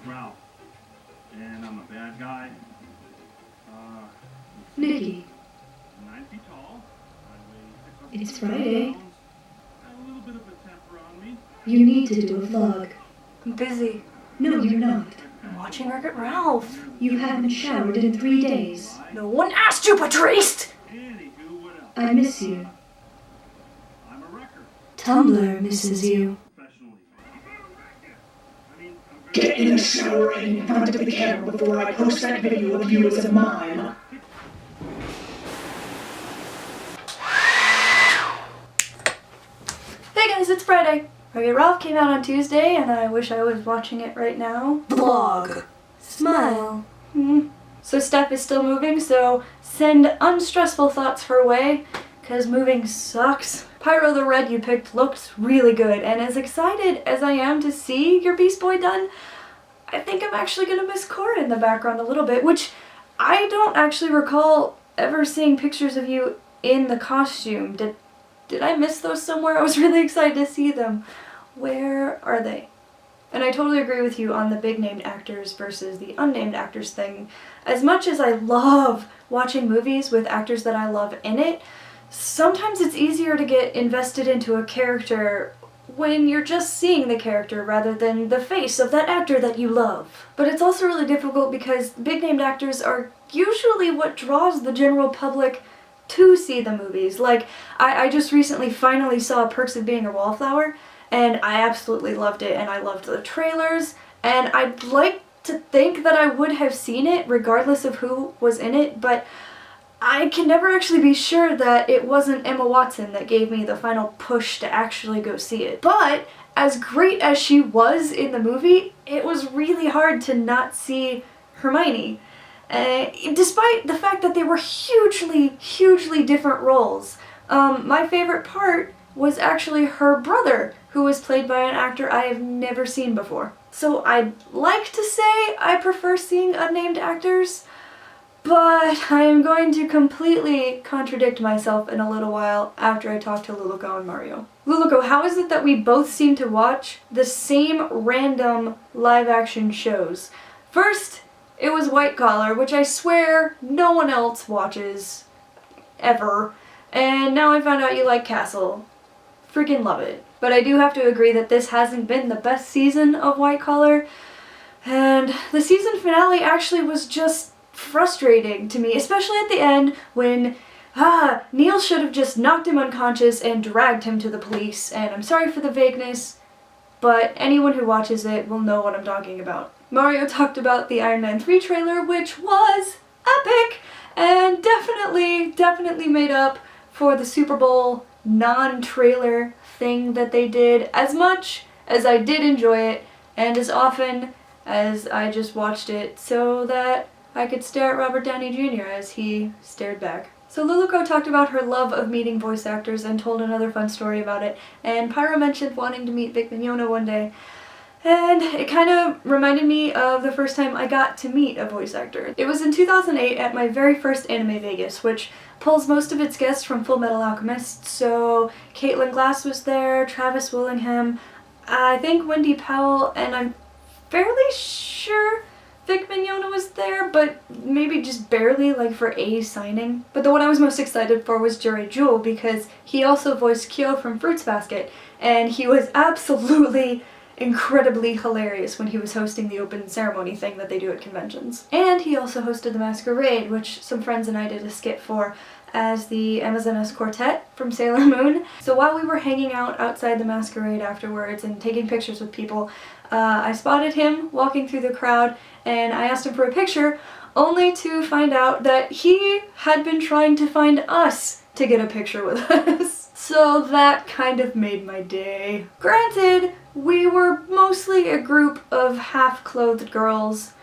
Ralph. And I'm a bad guy. Nikki. 9 feet tall. I weigh 600 It's Friday. pounds. Got a little bit of a temper on me. You need to do a vlog. I'm busy. No, you're not. I'm watching Wreck-It Ralph. You haven't showered in 3 days. No one asked you, Patrice! Anywho, what else? I miss you. I'm a wrecker. Tumblr misses you. Professionally. Get in the shower and in front of the camera before I post that video of you as a mime. Hey guys, it's Friday. Wreck-It Ralph came out on Tuesday, and I wish I was watching it right now. Vlog. Smile. So Steph is still moving, so send unstressful thoughts her way, because moving sucks. Pyro the red you picked looks really good, and as excited as I am to see your Beast Boy done, I think I'm actually going to miss Cora in the background a little bit, which I don't actually recall ever seeing pictures of you in the costume. Did I miss those somewhere? I was really excited to see them. Where are they? And I totally agree with you on the big named actors versus the unnamed actors thing. As much as I love watching movies with actors that I love in it, sometimes it's easier to get invested into a character when you're just seeing the character rather than the face of that actor that you love. But it's also really difficult because big named actors are usually what draws the general public to see the movies. Like, I just recently finally saw Perks of Being a Wallflower, and I absolutely loved it, and I loved the trailers, and I'd like to think that I would have seen it regardless of who was in it, but I can never actually be sure that it wasn't Emma Watson that gave me the final push to actually go see it. But as great as she was in the movie, it was really hard to not see Hermione. Despite the fact that they were hugely different roles. My favorite part was actually her brother, who was played by an actor I have never seen before. So I'd like to say I prefer seeing unnamed actors, but I am going to completely contradict myself in a little while after I talk to Luluco and Mario. Luluco, how is it that we both seem to watch the same random live-action shows? First, it was White Collar, which I swear no one else watches, ever. And now I found out you like Castle. Freaking love it. But I do have to agree that this hasn't been the best season of White Collar. And the season finale actually was just frustrating to me, especially at the end when Neil should have just knocked him unconscious and dragged him to the police. And I'm sorry for the vagueness, but anyone who watches it will know what I'm talking about. Mario talked about the Iron Man 3 trailer, which was epic and definitely made up for the Super Bowl non-trailer thing that they did, as much as I did enjoy it and as often as I just watched it so that I could stare at Robert Downey Jr. as he stared back. So Luluco talked about her love of meeting voice actors and told another fun story about it, and Pyro mentioned wanting to meet Vic Mignogna one day. And it kind of reminded me of the first time I got to meet a voice actor. It was in 2008 at my very first Anime Vegas, which pulls most of its guests from Full Metal Alchemist. So Caitlin Glass was there, Travis Willingham, I think Wendy Powell, and I'm fairly sure Vic Mignogna was there, but maybe just barely, like for a signing. But the one I was most excited for was Jerry Jewell, because he also voiced Kyo from Fruits Basket, and he was absolutely incredibly hilarious when he was hosting the open ceremony thing that they do at conventions. And he also hosted the Masquerade, which some friends and I did a skit for as the Amazonas Quartet from Sailor Moon. So while we were hanging out outside the Masquerade afterwards and taking pictures with people, I spotted him walking through the crowd and I asked him for a picture, only to find out that he had been trying to find us to get a picture with us. So that kind of made my day. Granted, we were mostly a group of half-clothed girls,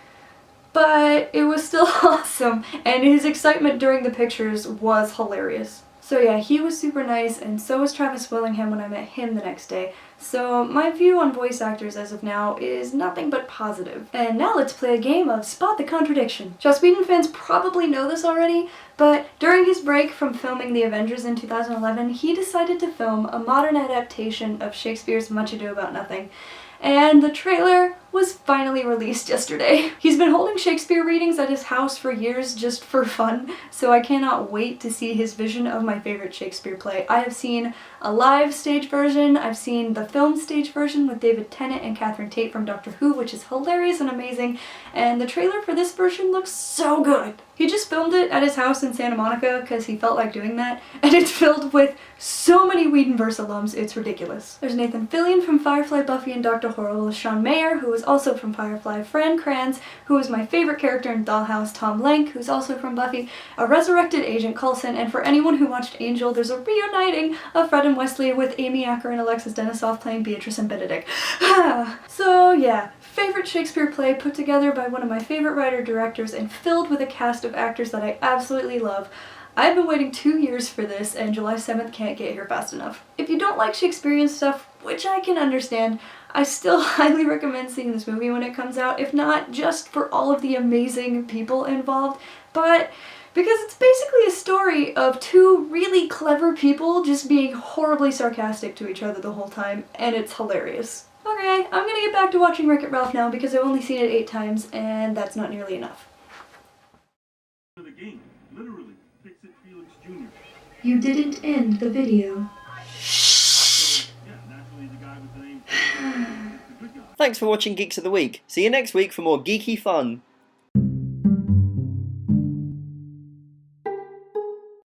but it was still awesome, and his excitement during the pictures was hilarious. So yeah, he was super nice, and so was Travis Willingham when I met him the next day. So my view on voice actors as of now is nothing but positive. And now let's play a game of Spot the Contradiction. Joss Whedon fans probably know this already, but during his break from filming The Avengers in 2011, he decided to film a modern adaptation of Shakespeare's Much Ado About Nothing. And the trailer was finally released yesterday. He's been holding Shakespeare readings at his house for years just for fun, so I cannot wait to see his vision of my favorite Shakespeare play. I have seen a live stage version, I've seen the film stage version with David Tennant and Catherine Tate from Doctor Who, which is hilarious and amazing, and the trailer for this version looks so good. He just filmed it at his house in Santa Monica because he felt like doing that, and it's filled with so many Whedonverse alums, it's ridiculous. There's Nathan Fillion from Firefly, Buffy, and Dr. Horrible, Sean Mayer, who is also from Firefly, Fran Kranz, who is my favorite character in Dollhouse, Tom Lenk, who's also from Buffy, a resurrected Agent Coulson, and for anyone who watched Angel, there's a reuniting of Fred and Wesley with Amy Acker and Alexis Denisof playing Beatrice and Benedict. So yeah, favorite Shakespeare play put together by one of my favorite writer-directors and filled with a cast of actors that I absolutely love. I've been waiting 2 years for this, and July 7th can't get here fast enough. If you don't like Shakespearean stuff, which I can understand, I still highly recommend seeing this movie when it comes out, if not just for all of the amazing people involved, but because it's basically a story of two really clever people just being horribly sarcastic to each other the whole time, and it's hilarious. Okay, I'm gonna get back to watching Wreck-It Ralph now because I've only seen it 8 times, and that's not nearly enough. The game, literally, Fix-It Felix Jr. You didn't end the video. So, yeah, naturally the guy with the name is the good guy. Thanks for watching Geeks of the Week. See you next week for more geeky fun.